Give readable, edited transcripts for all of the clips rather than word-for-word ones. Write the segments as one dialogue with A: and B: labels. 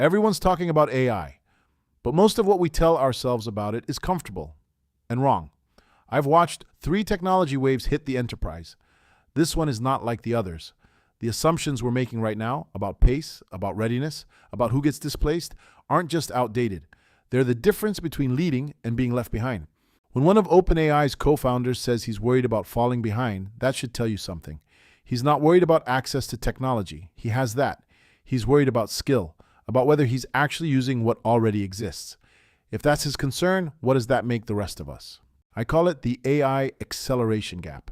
A: Everyone's talking about AI, but most of what we tell ourselves about it is comfortable and wrong. I've watched 3 technology waves hit the enterprise. This one is not like the others. The assumptions we're making right now about pace, about readiness, about who gets displaced aren't just outdated. They're the difference between leading and being left behind. When one of OpenAI's co-founders says he's worried about falling behind, that should tell you something. He's not worried about access to technology. He has that. He's worried about skill, about whether he's actually using what already exists. If that's his concern, what does that make the rest of us? I call it the AI acceleration gap.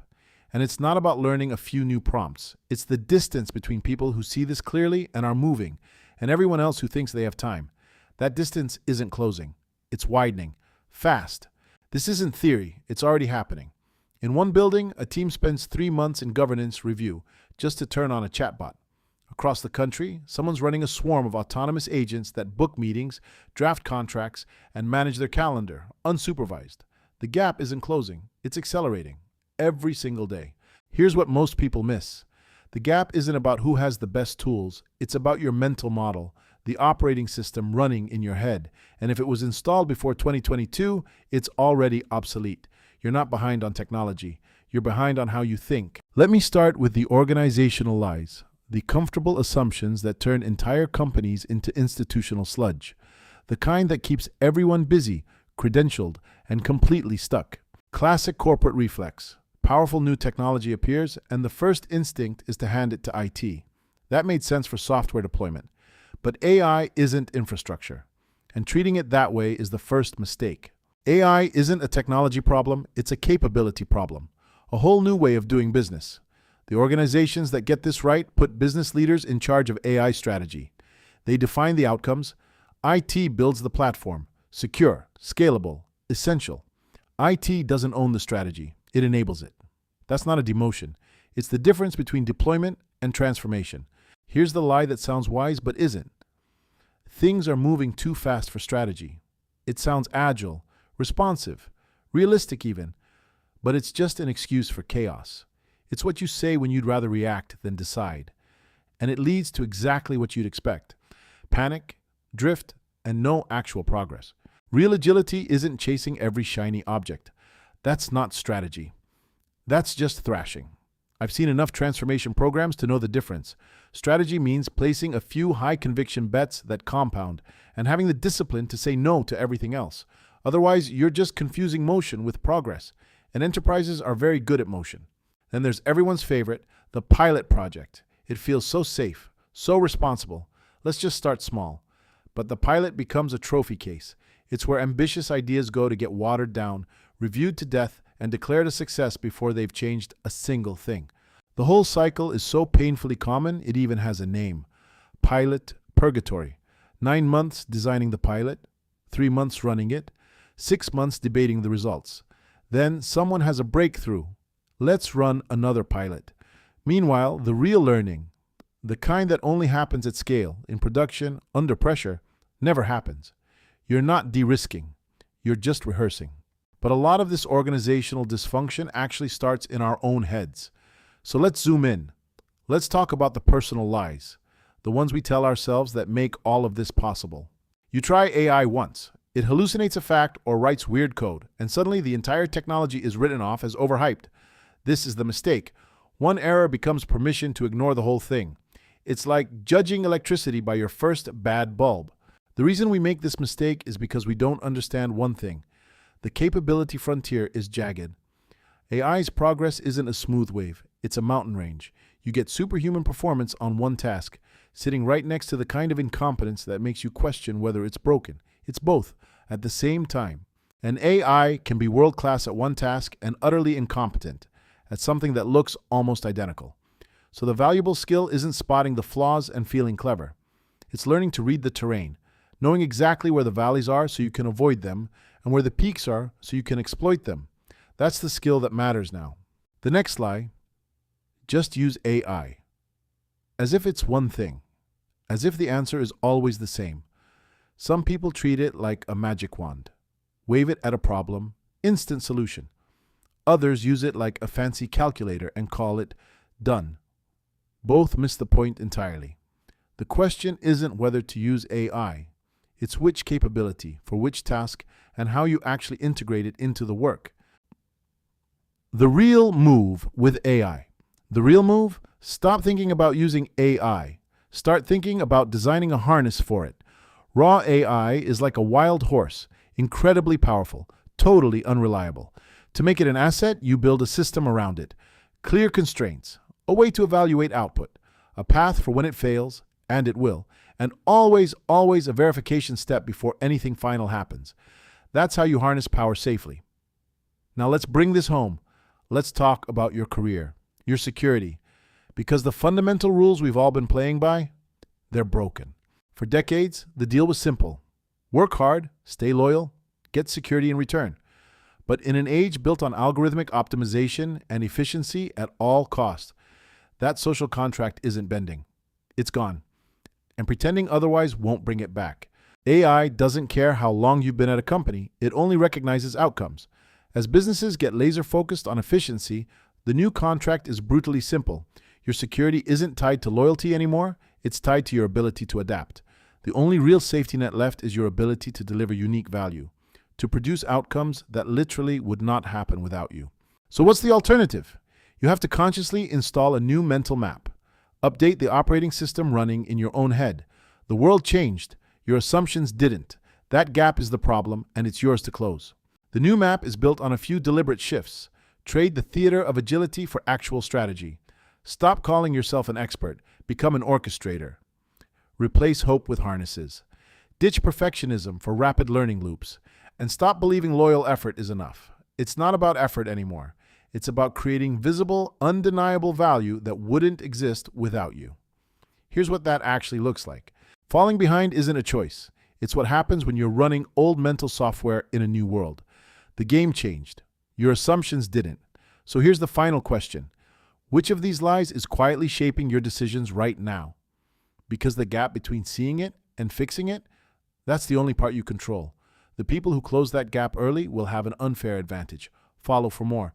A: And it's not about learning a few new prompts. It's the distance between people who see this clearly and are moving, and everyone else who thinks they have time. That distance isn't closing. It's widening. Fast. This isn't theory. It's already happening. In one building, a team spends 3 months in governance review just to turn on a chatbot. Across the country, someone's running a swarm of autonomous agents that book meetings, draft contracts, and manage their calendar, unsupervised. The gap isn't closing. It's accelerating. Every single day. Here's what most people miss. The gap isn't about who has the best tools. It's about your mental model, the operating system running in your head. And if it was installed before 2022, it's already obsolete. You're not behind on technology. You're behind on how you think. Let me start with the organizational lies, the comfortable assumptions that turn entire companies into institutional sludge, the kind that keeps everyone busy, credentialed, and completely stuck. Classic corporate reflex. Powerful new technology appears, and the first instinct is to hand it to IT. That made sense for software deployment. But AI isn't infrastructure, and treating it that way is the first mistake. AI isn't a technology problem, it's a capability problem, a whole new way of doing business. The organizations that get this right put business leaders in charge of AI strategy. They define the outcomes. IT builds the platform, secure, scalable, essential. IT doesn't own the strategy, it enables it. That's not a demotion. It's the difference between deployment and transformation. Here's the lie that sounds wise but isn't. Things are moving too fast for strategy. It sounds agile, responsive, realistic even, but it's just an excuse for chaos. It's what you say when you'd rather react than decide. And it leads to exactly what you'd expect. Panic, drift, and no actual progress. Real agility isn't chasing every shiny object. That's not strategy. That's just thrashing. I've seen enough transformation programs to know the difference. Strategy means placing a few high-conviction bets that compound and having the discipline to say no to everything else. Otherwise, you're just confusing motion with progress, and enterprises are very good at motion. Then there's everyone's favorite, the pilot project. It feels so safe, so responsible. Let's just start small. But the pilot becomes a trophy case. It's where ambitious ideas go to get watered down, reviewed to death, and declared a success before they've changed a single thing. The whole cycle is so painfully common, it even has a name. Pilot purgatory. 9 months designing the pilot, 3 months running it, 6 months debating the results. Then someone has a breakthrough. Let's run another pilot. Meanwhile, the real learning, the kind that only happens at scale, in production, under pressure, never happens. You're not de-risking. You're just rehearsing. But a lot of this organizational dysfunction actually starts in our own heads. So let's zoom in. Let's talk about the personal lies, the ones we tell ourselves that make all of this possible. You try AI once. It hallucinates a fact or writes weird code, and suddenly the entire technology is written off as overhyped. This is the mistake. One error becomes permission to ignore the whole thing. It's like judging electricity by your first bad bulb. The reason we make this mistake is because we don't understand one thing. The capability frontier is jagged. AI's progress isn't a smooth wave. It's a mountain range. You get superhuman performance on one task, sitting right next to the kind of incompetence that makes you question whether it's broken. It's both at the same time. An AI can be world-class at one task and utterly incompetent at something that looks almost identical. So the valuable skill isn't spotting the flaws and feeling clever. It's learning to read the terrain, knowing exactly where the valleys are so you can avoid them, and where the peaks are so you can exploit them. That's the skill that matters now. The next lie, just use AI. As if it's one thing. As if the answer is always the same. Some people treat it like a magic wand. Wave it at a problem, instant solution. Others use it like a fancy calculator and call it done. Both miss the point entirely. The question isn't whether to use AI. It's which capability, for which task, and how you actually integrate it into the work. The real move with AI. The real move? Stop thinking about using AI. Start thinking about designing a harness for it. Raw AI is like a wild horse, incredibly powerful, totally unreliable. To make it an asset, you build a system around it. Clear constraints, a way to evaluate output, a path for when it fails, and it will, and always a verification step before anything final happens. That's how you harness power safely. Now let's bring this home. Let's talk about your career, your security, because the fundamental rules we've all been playing by, they're broken. For decades, the deal was simple. Work hard, stay loyal, get security in return. But in an age built on algorithmic optimization and efficiency at all costs, that social contract isn't bending. It's gone. And pretending otherwise won't bring it back. AI doesn't care how long you've been at a company, it only recognizes outcomes. As businesses get laser focused on efficiency, the new contract is brutally simple. Your security isn't tied to loyalty anymore, it's tied to your ability to adapt. The only real safety net left is your ability to deliver unique value, to produce outcomes that literally would not happen without you. So what's the alternative? You have to consciously install a new mental map. Update the operating system running in your own head. The world changed. Your assumptions didn't. That gap is the problem, and it's yours to close. The new map is built on a few deliberate shifts. Trade the theater of agility for actual strategy. Stop calling yourself an expert. Become an orchestrator. Replace hope with harnesses. Ditch perfectionism for rapid learning loops. And stop believing loyal effort is enough. It's not about effort anymore. It's about creating visible, undeniable value that wouldn't exist without you. Here's what that actually looks like. Falling behind isn't a choice. It's what happens when you're running old mental software in a new world. The game changed. Your assumptions didn't. So here's the final question. Which of these lies is quietly shaping your decisions right now? Because the gap between seeing it and fixing it, that's the only part you control. The people who close that gap early will have an unfair advantage. Follow for more.